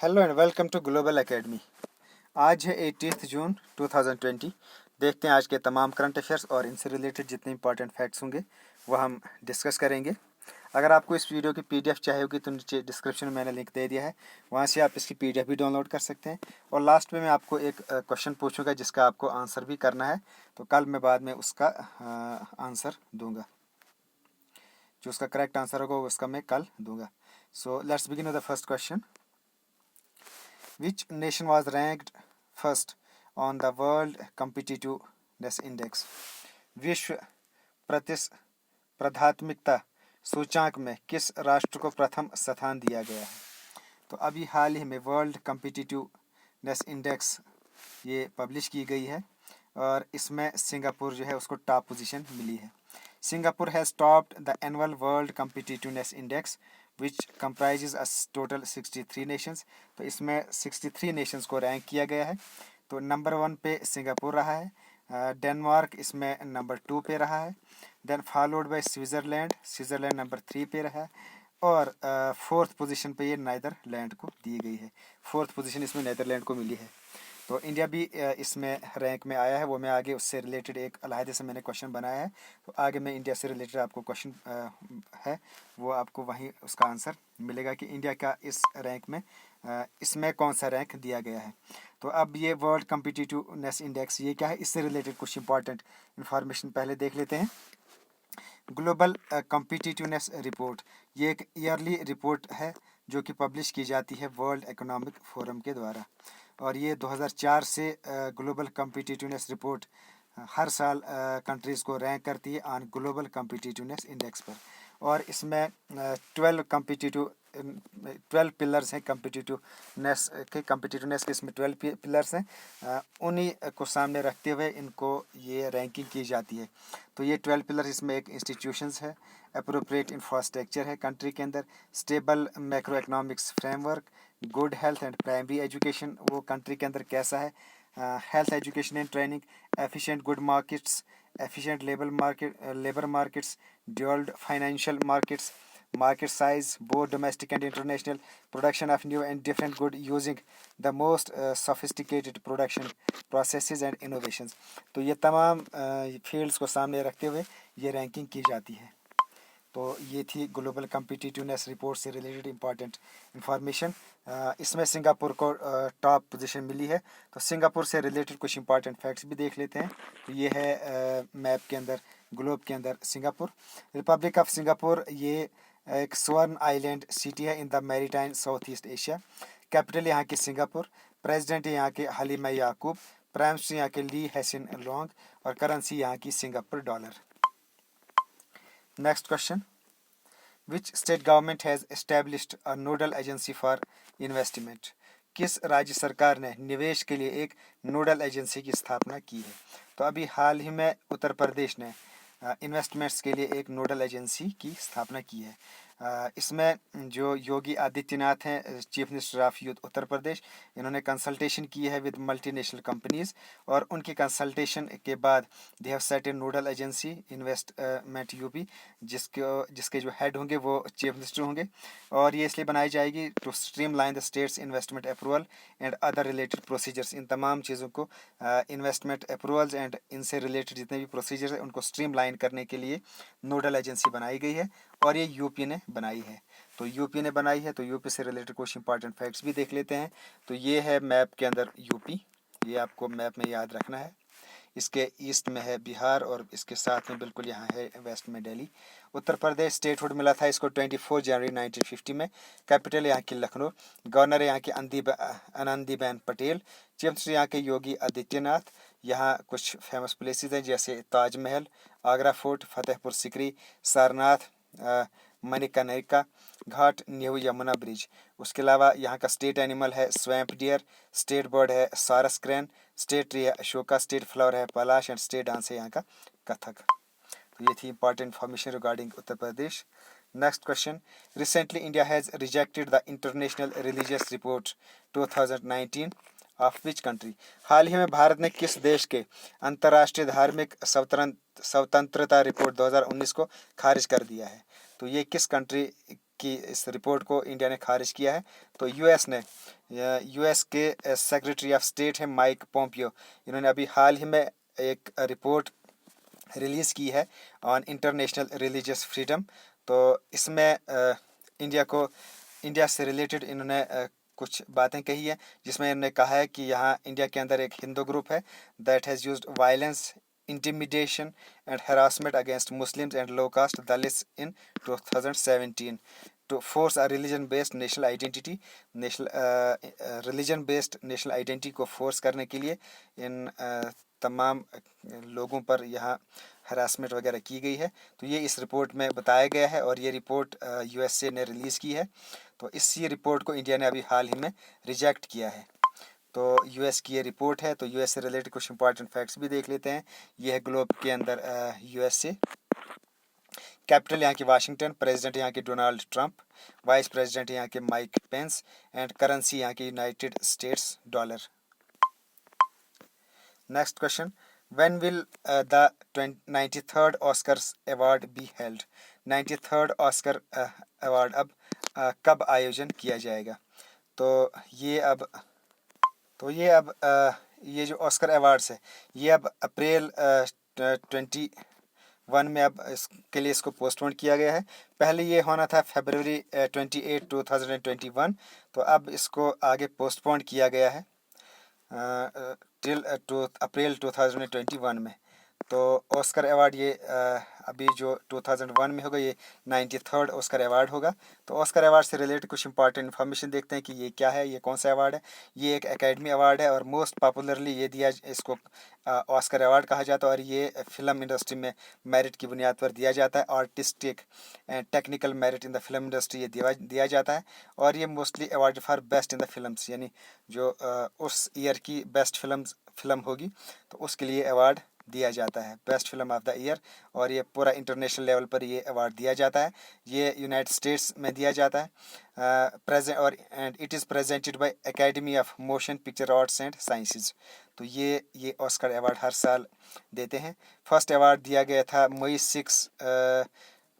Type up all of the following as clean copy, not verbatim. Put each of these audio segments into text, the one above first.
Hello and welcome to Global Academy. आज है 18 जून 2020। देखते हैं आज के तमाम करंट अफेयर्स और इनसे रिलेटेड जितने इंपॉर्टेंट फैक्ट्स होंगे वह हम डिस्कस करेंगे। अगर आपको इस वीडियो की पीडीएफ चाहिए होगी तो नीचे डिस्क्रिप्शन में मैंने लिंक दे दिया है, वहाँ से आप इसकी पीडीएफ भी डाउनलोड कर सकते हैं। और लास्ट में मैं आपको एक क्वेश्चन पूछूंगा जिसका आपको आंसर भी करना है, तो कल मैं बाद में उसका आंसर दूंगा। जो उसका करेक्ट आंसर होगा उसका मैं कल दूंगा। So let's begin with the first question. Which nation was ranked first on the World Competitiveness Index? विश्व प्रतिस्पर्धात्मकता सूचांक में किस राष्ट्र को प्रथम स्थान दिया गया है? तो अभी हाल ही में वर्ल्ड कम्पिटिटिवनेस इंडेक्स ये पब्लिश की गई है और इसमें सिंगापुर जो है उसको टॉप पोजीशन मिली है। Singapore has topped the annual world competitiveness index which comprises a total 63 Nations. तो इसमें 63 नेशंस को रैंक किया गया है। तो नंबर 1 पे सिंगापुर रहा है, डेनमार्क इसमें नंबर 2 पे रहा है, then followed by Switzerland number 3 पे रहा है और फोर्थ पोजीशन पे ये नीदरलैंड को दी गई है। फोर्थ पोजीशन इसमें नीदरलैंड को मिली है। तो इंडिया भी इसमें रैंक में आया है, वो मैं आगे उससे रिलेटेड एक अलहदे से मैंने क्वेश्चन बनाया है। तो आगे मैं इंडिया से रिलेटेड आपको क्वेश्चन है वो आपको वहीं उसका आंसर मिलेगा कि इंडिया का इस रैंक में इसमें कौन सा रैंक दिया गया है। तो अब ये वर्ल्ड कम्पिटिटिवनेस इंडेक्स ये क्या है, इससे रिलेटेड कुछ इंपॉर्टेंट इन्फॉर्मेशन पहले देख लेते हैं। ग्लोबल कम्पिटिटिवनेस रिपोर्ट ये एक ईयरली रिपोर्ट है जो कि पब्लिश की जाती है वर्ल्ड इकोनॉमिक फोरम के द्वारा, और ये 2004 से ग्लोबल कम्पिटिटिवनेस रिपोर्ट हर साल कंट्रीज़ को रैंक करती है ऑन ग्लोबल कम्पिटिटिवनेस इंडेक्स पर। और इसमें 12 पिलर्स हैं कम्पिटिटिवनेस के इसमें 12 पिलर्स हैं। उन्हीं को सामने रखते हुए इनको ये रैंकिंग की जाती है। तो ये 12 पिलर इसमें एक इंस्टीट्यूशंस है, अप्रोप्रिएट इंफ्रास्ट्रक्चर है कंट्री के अंदर, stable macro economics framework, good health and primary education वो कंट्री के अंदर कैसा है, health education and training, efficient good markets, efficient labour markets, developed financial markets, market size both domestic and international, production of new and different good using the most sophisticated production processes and innovations। तो ये तमाम fields को सामने रखते हुए ये ranking की जाती है। तो ये थी ग्लोबल कम्पिटिटिवनेस रिपोर्ट से रिलेटेड इंपॉर्टेंट इंफॉर्मेशन। इसमें सिंगापुर को टॉप पोजीशन मिली है। तो सिंगापुर से रिलेटेड कुछ इंपॉर्टेंट फैक्ट्स भी देख लेते हैं। तो ये है मैप के अंदर, ग्लोब के अंदर सिंगापुर। रिपब्लिक ऑफ सिंगापुर ये एक स्वर्ण आइलैंड सिटी है in the maritime south east Asia. Capital यहाँ की सिंगापुर, प्रेसिडेंट यहाँ के हलीमा याकूब, प्राइम मिनिस्टर यहाँ के ली हैसिन लॉन्ग और करेंसी यहाँ की Singapore dollar. Next question, which state government has established a nodal agency for investment? किस राज्य सरकार ने निवेश के लिए एक नोडल एजेंसी की स्थापना की है? तो अभी हाल ही में उत्तर प्रदेश ने इन्वेस्टमेंट्स के लिए एक नोडल एजेंसी की स्थापना की है। इसमें जो योगी आदित्यनाथ हैं, chief minister of youth Uttar Pradesh, इन्होंने कंसल्टेशन की है विद मल्टीनेशनल कंपनीज और उनकी कंसल्टेशन के बाद they have set A nodal agency investment UP, जिसके जो हेड होंगे वो चीफ मिनिस्टर होंगे। और ये इसलिए बनाई जाएगी to streamline the states investment approval and other related procedures. इन तमाम चीज़ों को इन्वेस्टमेंट अप्रूवल्स एंड इनसे रिलेटेड जितने भी प्रोसीजर्स हैं उनको स्ट्रीम लाइन करने के लिए नोडल एजेंसी बनाई गई है और ये यूपी ने बनाई है। तो यूपी ने बनाई है तो यूपी से रिलेटेड कुछ इंपॉर्टेंट फैक्ट्स भी देख लेते हैं। तो ये है मैप के अंदर यूपी, ये आपको मैप में याद रखना है। इसके ईस्ट में है बिहार और इसके साथ में बिल्कुल यहाँ है वेस्ट में दिल्ली। उत्तर प्रदेश स्टेटहुड मिला था इसको 24 जनवरी 1950 में। कैपिटल यहाँ की लखनऊ, गवर्नर यहाँ की आनंदीबेन पटेल, चीफ मिनिस्टर यहाँ के योगी आदित्यनाथ। यहाँ कुछ फेमस प्लेसेस हैं जैसे ताजमहल, आगरा फोर्ट, फतेहपुर सिकरी, सारनाथ, मणिकर्णिका घाट, न्यू यमुना ब्रिज। उसके अलावा यहाँ का स्टेट एनिमल है स्वैम्प डियर, स्टेट बर्ड है सारस क्रेन, स्टेट ट्री है अशोका, स्टेट फ्लावर है पलाश एंड स्टेट डांस है यहाँ का कथक। तो ये थी important information regarding Uttar Pradesh. Next question, recently India has rejected the international religious report 2019 of which country? हाल ही में भारत ने किस देश के अंतर्राष्ट्रीय धार्मिक स्वतंत्रता रिपोर्ट 2019 को खारिज कर दिया है? तो ये किस कंट्री की इस रिपोर्ट को इंडिया ने खारिज किया है। तो यूएस के सेक्रेटरी ऑफ स्टेट है माइक पोम्पियो, इन्होंने अभी हाल ही में एक रिपोर्ट रिलीज़ की है ऑन इंटरनेशनल रिलीजियस फ्रीडम। तो इसमें इंडिया से रिलेटेड इन्होंने कुछ बातें कही है, जिसमें इन्होंने कहा है कि यहाँ इंडिया के अंदर एक हिंदू ग्रुप है that has used violence, intimidation and harassment against Muslims and low caste Dalits in 2017 to force a religion-based national identity, religion-based national identity को force करने के लिए इन तमाम लोगों पर यहाँ हरासमेंट वगैरह की गई है। तो ये इस रिपोर्ट में बताया गया है और ये रिपोर्ट यूएसए ने रिलीज़ की है। तो इसी रिपोर्ट को इंडिया ने अभी हाल ही में रिजेक्ट किया है। तो यूएस की ये रिपोर्ट है। तो यूएस से रिलेटेड कुछ इंपॉर्टेंट फैक्ट्स भी देख लेते हैं। ये है ग्लोब के अंदर यूएसए, कैपिटल यहाँ की वाशिंगटन, प्रेसिडेंट यहाँ के डोनाल्ड ट्रंप, वाइस प्रेसिडेंट यहाँ के माइक पेंस एंड करेंसी यहाँ के United states dollar. Next question, when will the 93rd Oscars award be held? 93rd Oscar award अब कब आयोजन किया जाएगा? तो ये जो ऑस्कर अवार्ड्स है ये अब अप्रैल 21 में अब इसके लिए इसको पोस्टपोन किया गया है। पहले ये होना था फरवरी 28, 2021। तो अब इसको आगे पोस्टपोन किया गया है टिल अप्रैल 2021 में। तो ऑस्कर अवार्ड ये अभी जो 2001 में होगा ये 93rd ऑस्कर अवार्ड होगा। तो ऑस्कर अवार्ड से रिलेटेड कुछ इंपॉर्टेंट इन्फॉर्मेशन देखते हैं कि ये क्या है, ये कौन सा अवार्ड है। ये एक एकेडमी अवार्ड है और मोस्ट पॉपुलरली ये इसको ऑस्कर अवार्ड कहा जाता है और ये फिल्म इंडस्ट्री में मेरिट की बुनियाद पर दिया जाता है। Artistic and technical merit in the film industry ये दिया जाता है और ये mostly award for best in the films, यानी जो उस ईयर की बेस्ट फिल्म होगी तो उसके लिए अवार्ड दिया जाता है, best film of the year. और ये पूरा इंटरनेशनल लेवल पर ये अवार्ड दिया जाता है। ये यूनाइटेड स्टेट्स में दिया जाता है and it is presented by academy of motion picture arts and sciences. तो ये ऑस्कर अवार्ड हर साल देते हैं। फर्स्ट अवार्ड दिया गया था मई 16,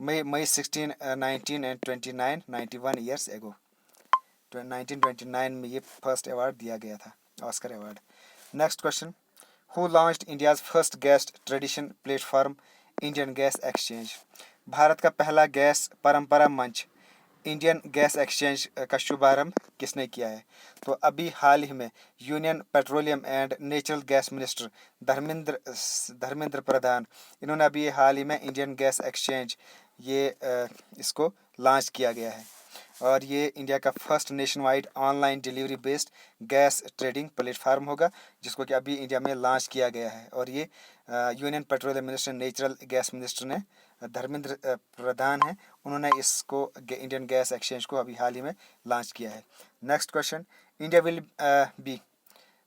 19 एंड 29, 91 ईयर्स एगो। 1929 में ये फर्स्ट अवार्ड दिया गया था, Oscar award. Next question, Who launched India's first gas tradition platform, Indian Gas Exchange? Bharat का पहला गैस परंपरा मंच इंडियन गैस एक्सचेंज का शुभारंभ किसने किया है? तो अभी हाल ही में union petroleum and natural gas minister Dharmendra Pradhan, इन्होंने अभी हाल ही में इंडियन गैस एक्सचेंज इसको लॉन्च किया गया है और ये इंडिया का first nation wide online delivery based gas trading platform होगा, जिसको कि अभी इंडिया में लॉन्च किया गया है। और ये union petroleum minister natural gas minister ने धर्मेंद्र प्रधान हैं, उन्होंने इसको इंडियन गैस एक्सचेंज को अभी हाल ही में लॉन्च किया है। Next question, India will be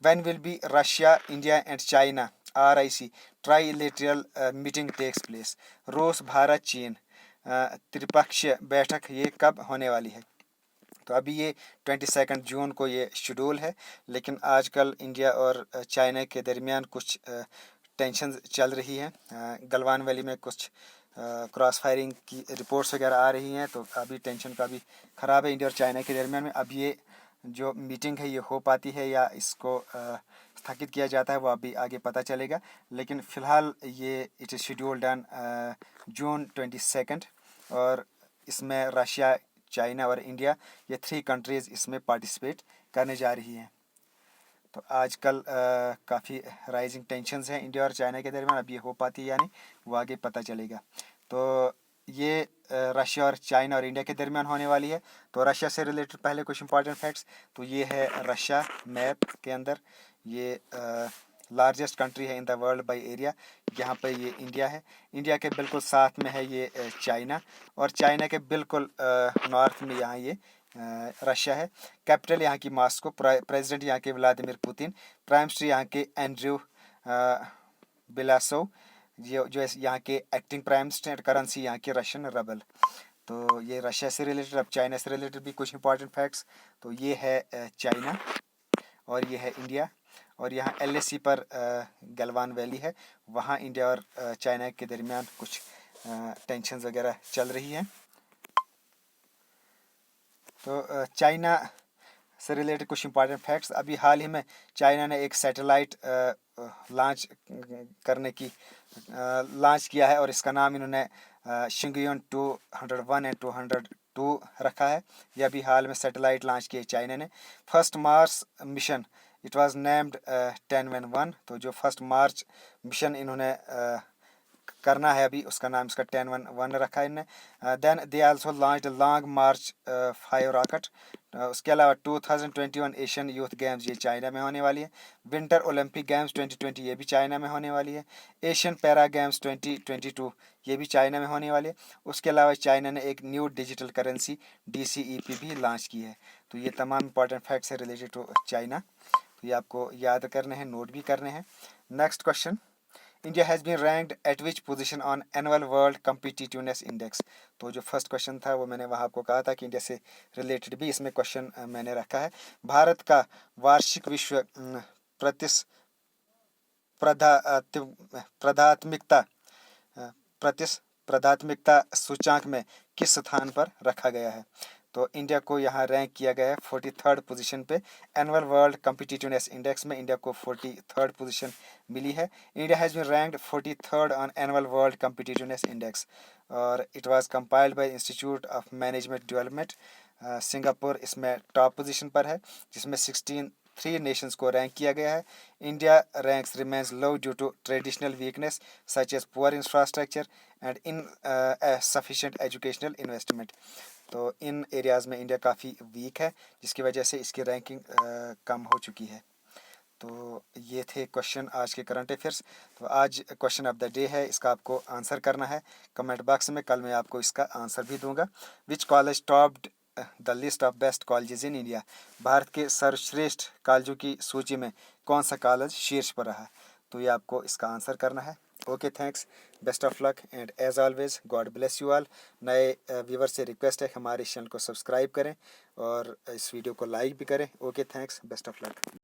when will be Russia, India and China RIC trilateral meeting takes place? रूस, भारत, चीन त्रिपक्षीय बैठक ये कब होने वाली है? तो अभी ये 22 जून को ये शेड्यूल है, लेकिन आजकल इंडिया और चाइना के दरमियान कुछ टेंशन चल रही है। गलवान वैली में कुछ क्रॉस फायरिंग की रिपोर्ट्स वगैरह आ रही हैं, तो अभी टेंशन काफ़ी ख़राब है इंडिया और चाइना के दरमियान में। अब ये जो मीटिंग है ये हो पाती है या इसको स्थगित किया जाता है वो अभी आगे पता चलेगा, लेकिन फ़िलहाल ये it is scheduled on June 22 और इसमें रशिया, चाइना और इंडिया ये 3 कंट्रीज़ इसमें पार्टिसिपेट करने जा रही हैं। तो आजकल काफ़ी राइजिंग टेंशन्स हैं इंडिया और चाइना के दरमियान, अब ये हो पाती है या नहीं वो आगे पता चलेगा। तो ये रशिया और चाइना और इंडिया के दरमियान होने वाली है। तो रशिया से रिलेटेड पहले कुछ इंपॉर्टेंट फैक्ट्स, तो ये है रशिया मैप के अंदर, ये लार्जेस्ट कंट्री है in the world by area. यहाँ पर ये इंडिया है, इंडिया के बिल्कुल साथ में है ये चाइना, और चाइना के बिल्कुल नॉर्थ में यहाँ ये रशिया है। कैपिटल यहाँ की मॉस्को, प्रेसिडेंट यहाँ के व्लादिमीर पुतिन, प्राइम मिनिस्टर यहाँ के एंड्रयू बिलासोव, जो यहाँ के एक्टिंग प्राइम मिनिस्टर, करेंसी यहाँ की रशियन रबल। तो ये रशिया से रिलेटेड। अब चाइना से रिलेटेड भी कुछ इंपॉर्टेंट फैक्ट्स, तो ये है चाइना और ये है इंडिया, और यहाँ LAC पर गलवान वैली है, वहाँ इंडिया और चाइना के दरमियान कुछ टेंशन्स वगैरह चल रही हैं। तो चाइना से रिलेटेड कुछ इंपॉर्टेंट फैक्ट्स। अभी हाल ही में चाइना ने एक सैटेलाइट लॉन्च करने की लॉन्च किया है और इसका नाम इन्होंने शिंगयुन 201 एंड 202 रखा है। यह अभी हाल में सैटेलाइट लॉन्च किए चाइना ने। First Mars mission it was named Tianwen-1। तो जो फर्स्ट मार्च मिशन इन्होंने करना है अभी, उसका नाम इसका Tianwen-1 रखा है इन्होंने। Then they also launch Long March 5 rocket. उसके अलावा 2021 एशियन यूथ गेम्स ये चाइना में होने वाली है। विंटर ओलंपिक गेम्स 2020 ये भी चाइना में होने वाली है। एशियन पैरा गेम्स 2022 ये भी चाइना में होने वाली है। उसके अलावा चाइना ने एक न्यू डिजिटल करेंसी DCEP भी लॉन्च की है। तो ये तमाम इंपॉर्टेंट फैक्ट्स है रिलेटेड टू चाइना। तो ये आपको याद करने हैं, नोट भी करने हैं। Next question, India has been ranked at which position on annual world competitiveness Index. तो जो फर्स्ट क्वेश्चन था वो मैंने वहाँ आपको कहा था कि इंडिया से रिलेटेड भी इसमें क्वेश्चन मैंने रखा है। भारत का वार्षिक विश्व प्रतिस्पर्धात्मकता प्रतिस्पर्धात्मकता सूचांक में किस स्थान पर रखा गया है। तो इंडिया को यहाँ रैंक किया गया है 43rd पोजीशन पे। एनुअल वर्ल्ड कम्पिटिटिवनेस इंडेक्स में इंडिया को 43rd पोजीशन मिली है। India has been ranked 43rd on annual world competitiveness index और it was compiled by institute of management development. Singapore इसमें टॉप पोजीशन पर है जिसमें 3 नेशंस को रैंक किया गया है। India ranks remains low due to traditional weakness such as poor infrastructure and insufficient educational investment. तो इन एरियाज़ में इंडिया काफ़ी वीक है जिसकी वजह से इसकी रैंकिंग कम हो चुकी है। तो ये थे क्वेश्चन आज के करंट अफेयर्स। तो आज क्वेश्चन ऑफ द डे है, इसका आपको आंसर करना है कमेंट बॉक्स में। कल मैं आपको इसका आंसर भी दूंगा। Which college topped the list of best colleges in India. Bharat के सर्वश्रेष्ठ कॉलेजों की सूची में कौन सा कॉलेज शीर्ष पर रहा। तो ये आपको इसका आंसर करना है। Okay, thanks, best of luck and as always God bless you all. नए व्यूवर से रिक्वेस्ट है हमारे चैनल को सब्सक्राइब करें और इस वीडियो को लाइक भी करें। Okay, thanks, best of luck.